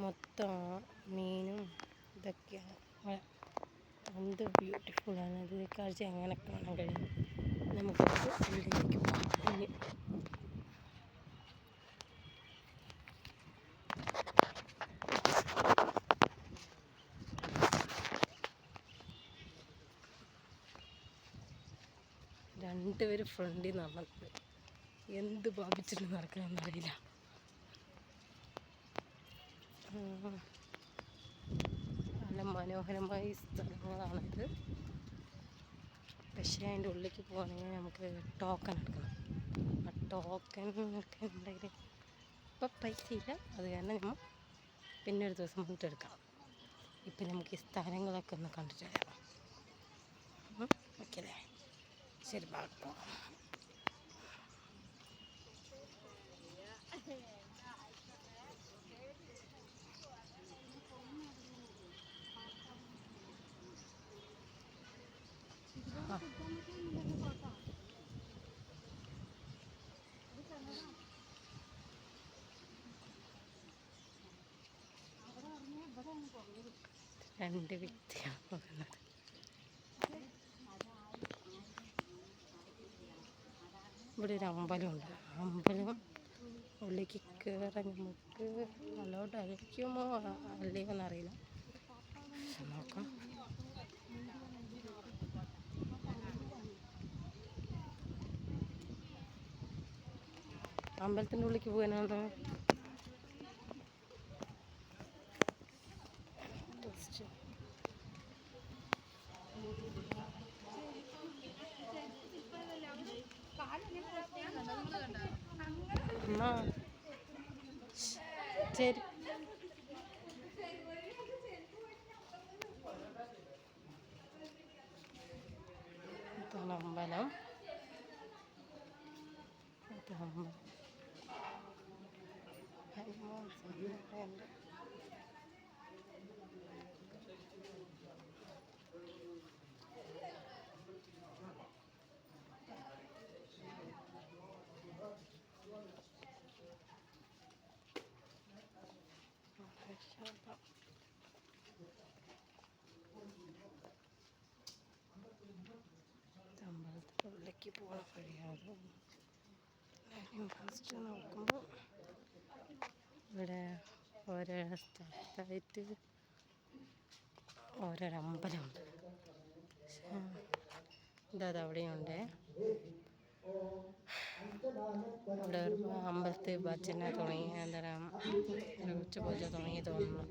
മൊത്തം മീനും ഇതൊക്കെയാണ്. എന്ത് ബ്യൂട്ടിഫുള്ളാണ് ഇത്. കാഴ്ച എങ്ങനെ കാണാൻ കഴിയും? നമുക്ക് ഉള്ളിലേക്ക് പോകാം. രണ്ടുപേരും ഫ്രണ്ടിൽ നടന്നത് എന്ത് ഭാവിച്ചിട്ട് നടക്കണമെന്നറിയില്ല. നല്ല മനോഹരമായ സ്ഥലങ്ങളാണിത്. പക്ഷേ അതിൻ്റെ ഉള്ളിലേക്ക് പോകണമെങ്കിൽ നമുക്ക് ടോക്കൺ എടുക്കണം. ആ ടോക്കൺ ഒക്കെ ഉണ്ടെങ്കിൽ ഇപ്പം പൈസ ഇല്ല. അത് കാരണം നമ്മൾ പിന്നെ ഒരു ദിവസം വന്നിട്ട് എടുക്കണം. ഇപ്പം നമുക്ക് ഈ സ്ഥലങ്ങളൊക്കെ ഒന്ന് കണ്ടിട്ട് വരാം. ഓക്കെ അല്ലേ? ശരി, പോകാം. രണ്ട് വ്യക്തിയാണ് പോകുന്നത്. ഇവിടെ ഒരു അമ്പലമുണ്ട്. അമ്പലം ഉള്ളിലേക്ക് കയറാൻ നമുക്ക് നല്ലോട്ട് അഴിക്കുമോ അല്ലയോ എന്നറിയില്ല. നോക്കാം. അമ്പലത്തിൻ്റെ ഉള്ളിലേക്ക് പോകാനാണോ? ശരി. ഇതാണ് അമ്പലം. അമ്പലത്തിനുള്ളിലേക്ക് പോകണ വഴിയാണ്. ഫസ്റ്റ് നോക്കുമ്പോൾ ഇവിടെ ഓരോ സ്ഥലത്തായിട്ട് ഓരോരോ അമ്പലമുണ്ട്. ഇതാ അവിടെയുണ്ട്. അവിടെ അമ്പലത്തിൽ ഭജന തുടങ്ങി, എന്താ പറയുക, ഉച്ചപൂജ തുടങ്ങി തോന്നുന്നു.